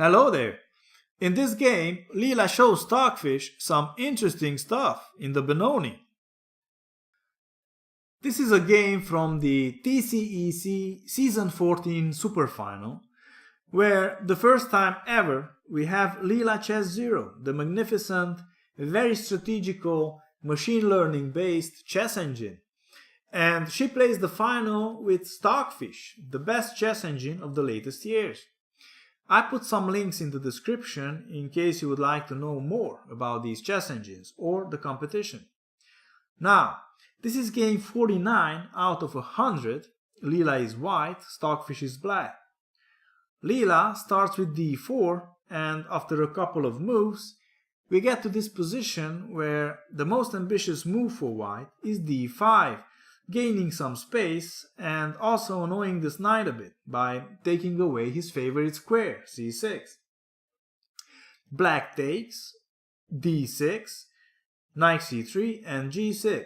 Hello there! In this game, Leela shows Stockfish some interesting stuff in the Benoni. This is a game from the TCEC Season 14 Superfinal, where the first time ever we have Leela Chess 0, the magnificent, very strategical, machine learning based chess engine. And she plays the final with Stockfish, the best chess engine of the latest years. I put some links in the description in case you would like to know more about these chess engines or the competition. Now, this is game 49 out of 100. Leela is white, Stockfish is black. Leela starts with d4, and after a couple of moves, we get to this position where the most ambitious move for white is d5, gaining some space and also annoying this knight a bit by taking away his favorite square, c6. Black takes, d6, knight c3 and g6.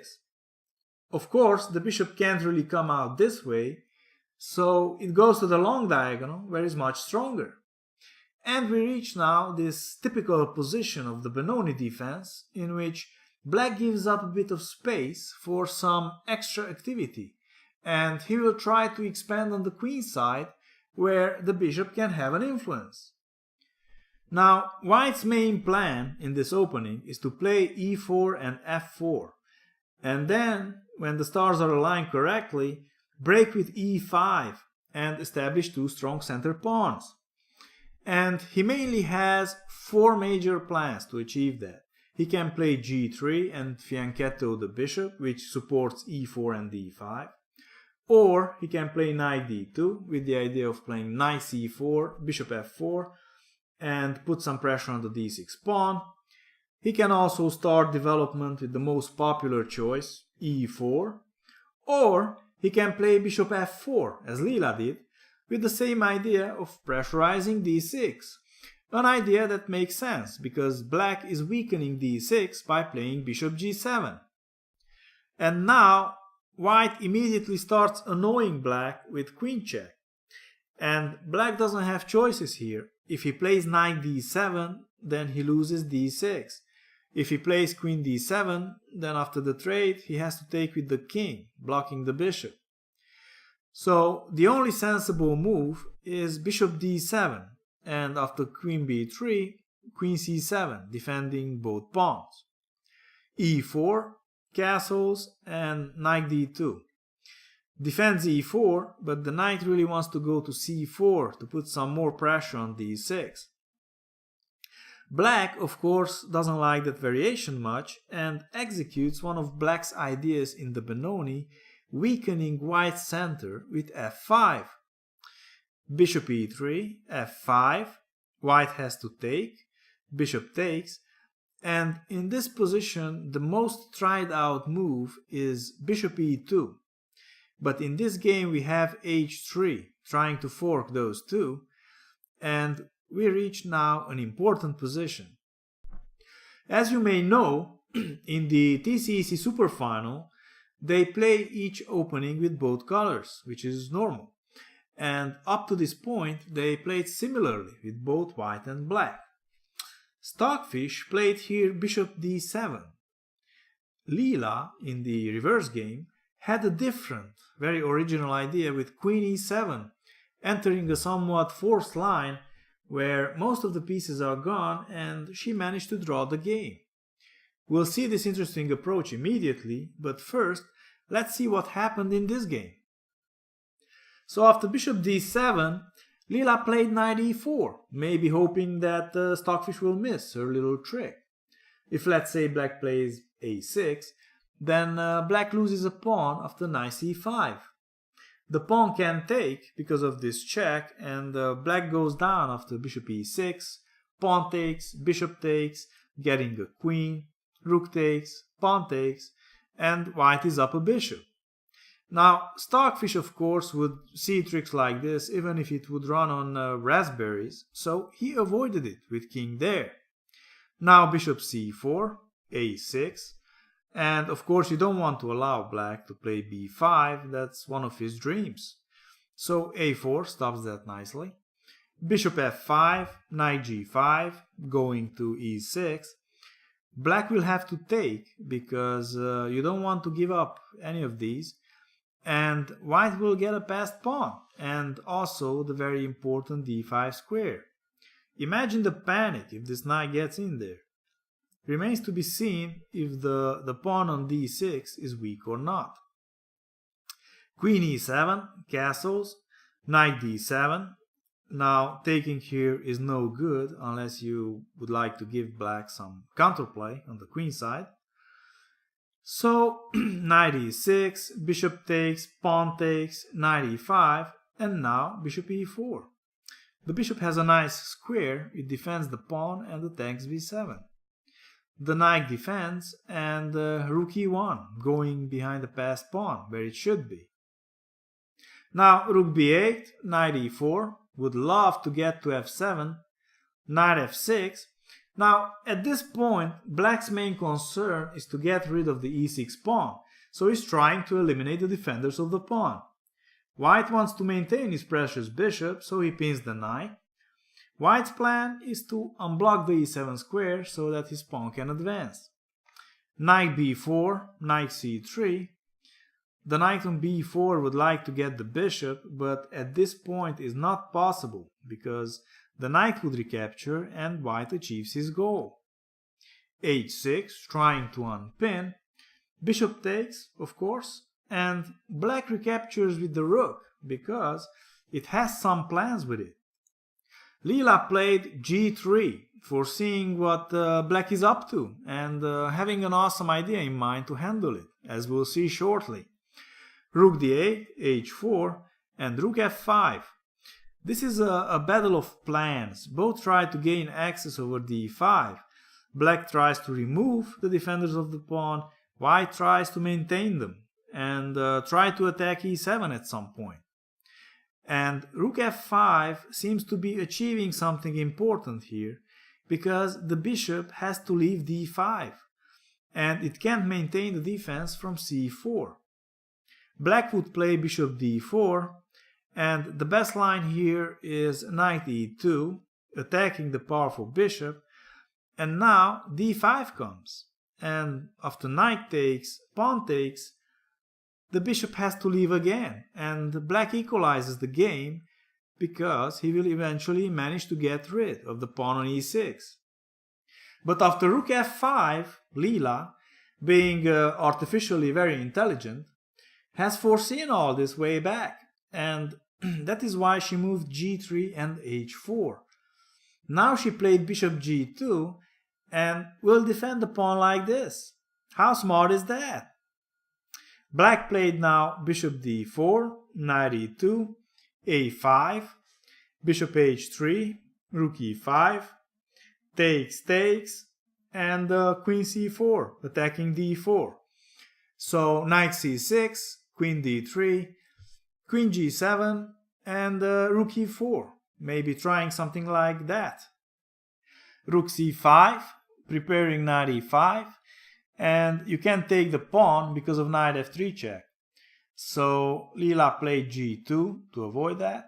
Of course, the bishop can't really come out this way, so it goes to the long diagonal where it's much stronger. And we reach now this typical position of the Benoni defense in which Black gives up a bit of space for some extra activity, and he will try to expand on the queen side where the bishop can have an influence. Now, White's main plan in this opening is to play e4 and f4, and then, when the stars are aligned correctly, break with e5 and establish two strong center pawns. And he mainly has four major plans to achieve that. He can play g3 and fianchetto the bishop, which supports e4 and d5. Or he can play knight d2 with the idea of playing knight c4, bishop f4, and put some pressure on the d6 pawn. He can also start development with the most popular choice, e4. Or he can play bishop f4, as Leela did, with the same idea of pressurizing d6. An idea that makes sense, because Black is weakening d6 by playing bishop g7. And now, White immediately starts annoying Black with queen check. And Black doesn't have choices here. If he plays knight d7, then he loses d6. If he plays queen d7, then after the trade he has to take with the king, blocking the bishop. So the only sensible move is bishop d7, and after queen b3, queen c7, defending both pawns. e4, castles, and knight d2. Defends e4, but the knight really wants to go to c4 to put some more pressure on d6. Black, of course, doesn't like that variation much and executes one of Black's ideas in the Benoni, weakening White's center with f5. Bishop e3, f5, White has to take, bishop takes, and in this position the most tried out move is bishop e2. But in this game we have h3, trying to fork those two, and we reach now an important position. As you may know, in the TCEC Superfinal, they play each opening with both colors, which is normal. And up to this point, they played similarly with both white and black. Stockfish played here bishop d7. Leela, in the reverse game, had a different, very original idea with queen e7, entering a somewhat forced line where most of the pieces are gone, and she managed to draw the game. We'll see this interesting approach immediately, but first, let's see what happened in this game. So after bishop d7, Leela played knight e4, maybe hoping that Stockfish will miss her little trick. If, let's say, Black plays a6, then Black loses a pawn after knight c5. The pawn can take because of this check, and Black goes down after bishop e6, pawn takes, bishop takes, getting a queen, rook takes, pawn takes, and White is up a bishop. Now, Stockfish, of course, would see tricks like this even if it would run on raspberries, so he avoided it with king there. Now bishop c4, a6, and of course you don't want to allow Black to play b5, that's one of his dreams. So a4 stops that nicely. bishop f5, knight g5, going to e6. Black will have to take because you don't want to give up any of these, and white will get a passed pawn and also the very important d5 square. Imagine the panic if this knight gets in there. Remains to be seen if the pawn on d6 is weak or not. Queen e7, castles, knight d7. Now taking here is no good unless you would like to give black some counterplay on the queen side. So knight e6, bishop takes, pawn takes, knight e5, and now bishop e4. The bishop has a nice square, it defends the pawn and attacks b7. The knight defends and rook e1, going behind the passed pawn, where it should be. Now rook b8, knight e4, would love to get to f7, knight f6. Now at this point, black's main concern is to get rid of the e6 pawn, so he's trying to eliminate the defenders of the pawn. White wants to maintain his precious bishop, so he pins the knight. White's plan is to unblock the e7 square so that his pawn can advance. Knight b4, knight c3. The knight on b4 would like to get the bishop, but at this point is not possible because the knight would recapture and white achieves his goal. h6, trying to unpin. Bishop takes, of course, and black recaptures with the rook because it has some plans with it. Leela played g3, foreseeing what black is up to and having an awesome idea in mind to handle it, as we'll see shortly. Rook d8, h4, and rook f5. This is a battle of plans. Both try to gain access over d5. Black tries to remove the defenders of the pawn, white tries to maintain them and try to attack e7 at some point. And rook f5 seems to be achieving something important here because the bishop has to leave d5 and it can't maintain the defense from c4. Black would play bishop d4, and the best line here is knight e2, attacking the powerful bishop, and now d5 comes, and after knight takes, pawn takes, the bishop has to leave again, and black equalizes the game because he will eventually manage to get rid of the pawn on e6. But after rook f5, Leela, being artificially very intelligent, has foreseen all this way back, and that is why she moved g3 and h4. Now she played bishop g2 and will defend the pawn like this. How smart is that? Black played now bishop d4, knight e2, a5, bishop h3, rook e5, takes, and queen c4, attacking d4. So knight c6, queen d3, queen g7, and rook e4, maybe trying something like that. Rook c5, preparing knight e5, and you can't take the pawn because of knight f3 check. So Leela played g2 to avoid that.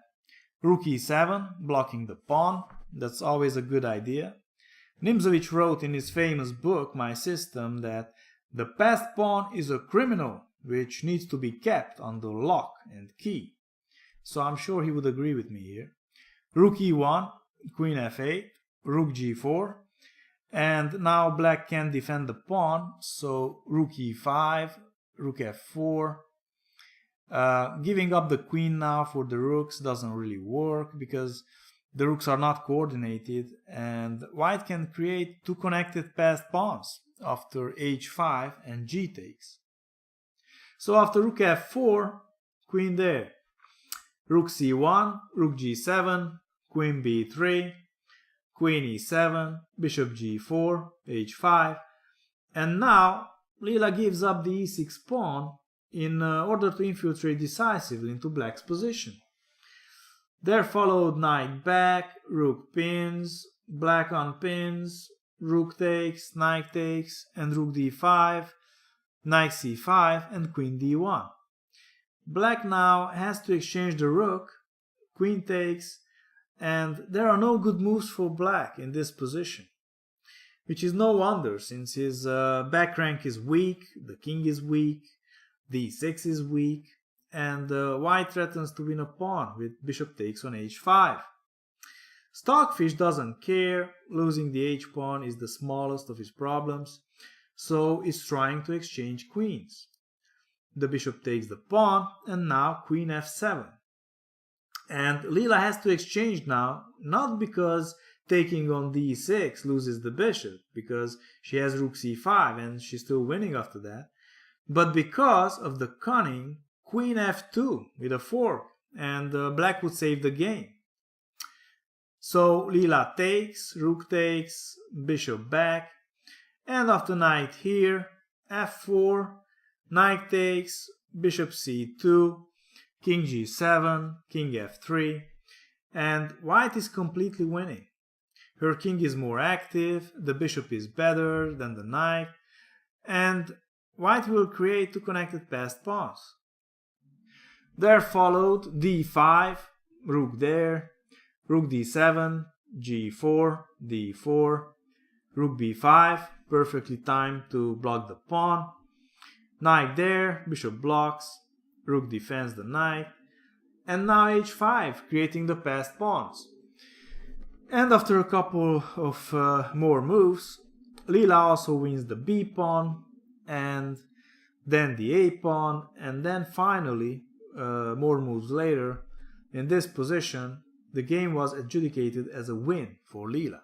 Rook e7, blocking the pawn, that's always a good idea. Nimzowitsch wrote in his famous book, My System, that the passed pawn is a criminal which needs to be kept under lock and key. So I'm sure he would agree with me here. Rook e1, queen f8, rook g4, and now black can defend the pawn, so rook e5, rook f4. Giving up the queen now for the rooks doesn't really work because the rooks are not coordinated, and white can create two connected passed pawns after h5 and g takes. So after rook f4, queen there. Rook c1, rook g7, queen b3, queen e7, bishop g4, h5, and now Leela gives up the e6 pawn in order to infiltrate decisively into black's position. There followed knight back, rook pins, black unpins, rook takes, knight takes, and rook d5, knight c5, and queen d1. Black now has to exchange the rook, queen takes, and there are no good moves for black in this position. Which is no wonder, since his back rank is weak, the king is weak, d6 is weak, and white threatens to win a pawn with bishop takes on h5. Stockfish doesn't care, losing the h-pawn is the smallest of his problems, so is trying to exchange queens. The bishop takes the pawn, and now queen f7. And Leela has to exchange now, not because taking on d6 loses the bishop, because she has rook c5 and she's still winning after that, but because of the cunning queen f2 with a fork, and black would save the game. So Leela takes, rook takes, bishop back, and after knight here, f4, knight takes, bishop c2, king g7, king f3, and white is completely winning. Her king is more active, the bishop is better than the knight, and white will create two connected passed pawns. There followed d5, rook there, rook d7, g4, d4, rook b5, perfectly timed to block the pawn, knight there, bishop blocks, rook defends the knight, and now h5, creating the passed pawns. And after a couple of more moves, Leela also wins the b pawn, and then the a pawn, and then finally, more moves later, in this position, the game was adjudicated as a win for Leela.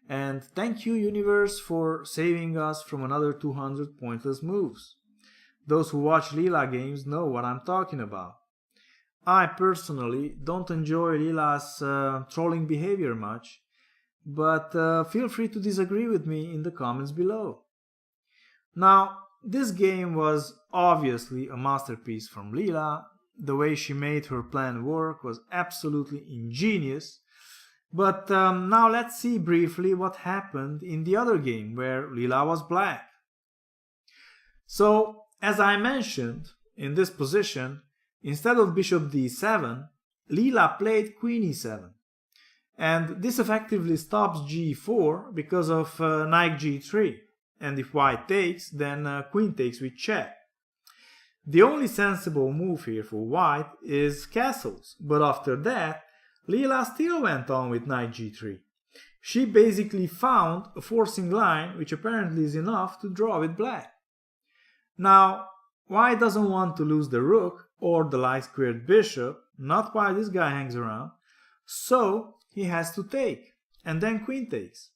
And thank you, universe, for saving us from another 200 pointless moves. Those who watch Leela games know what I'm talking about. I personally don't enjoy Leela's trolling behavior much, but feel free to disagree with me in the comments below. Now, this game was obviously a masterpiece from Leela. The way she made her plan work was absolutely ingenious. But now let's see briefly what happened in the other game where Leela was black. So, as I mentioned, in this position, instead of bishop d7, Leela played queen e7. And this effectively stops g4 because of knight g3. And if white takes, then queen takes with check. The only sensible move here for white is castles, but after that, Leela still went on with knight g3. She basically found a forcing line which apparently is enough to draw with black. Now, white doesn't want to lose the rook or the light-squared bishop, not while this guy hangs around, so he has to take, and then queen takes.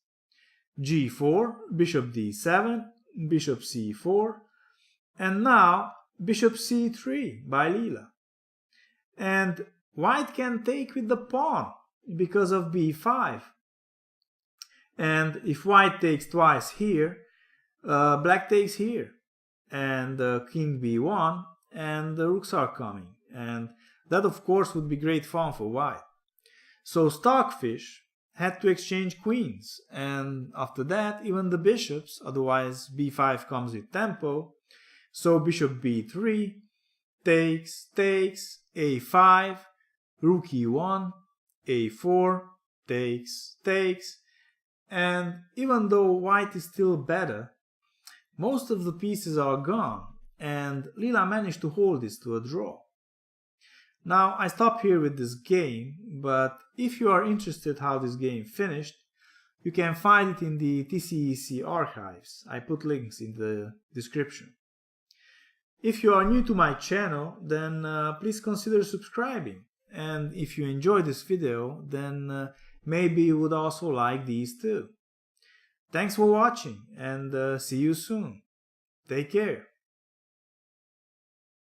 g4, bishop d7, bishop c4, and now bishop c3 by Leela. And white can take with the pawn because of b5. And if white takes twice here, black takes here. And king b1, and the rooks are coming. And that of course would be great fun for white. So Stockfish had to exchange queens, and after that even the bishops, otherwise b5 comes with tempo. So bishop b3, takes, takes, a5, rook e1, a4, takes, takes, and even though white is still better, most of the pieces are gone, and Leela managed to hold this to a draw. Now I stop here with this game, but if you are interested how this game finished, you can find it in the TCEC archives. I put links in the description. If you are new to my channel, then please consider subscribing. And if you enjoyed this video, then maybe you would also like these too. Thanks for watching, and see you soon. Take care.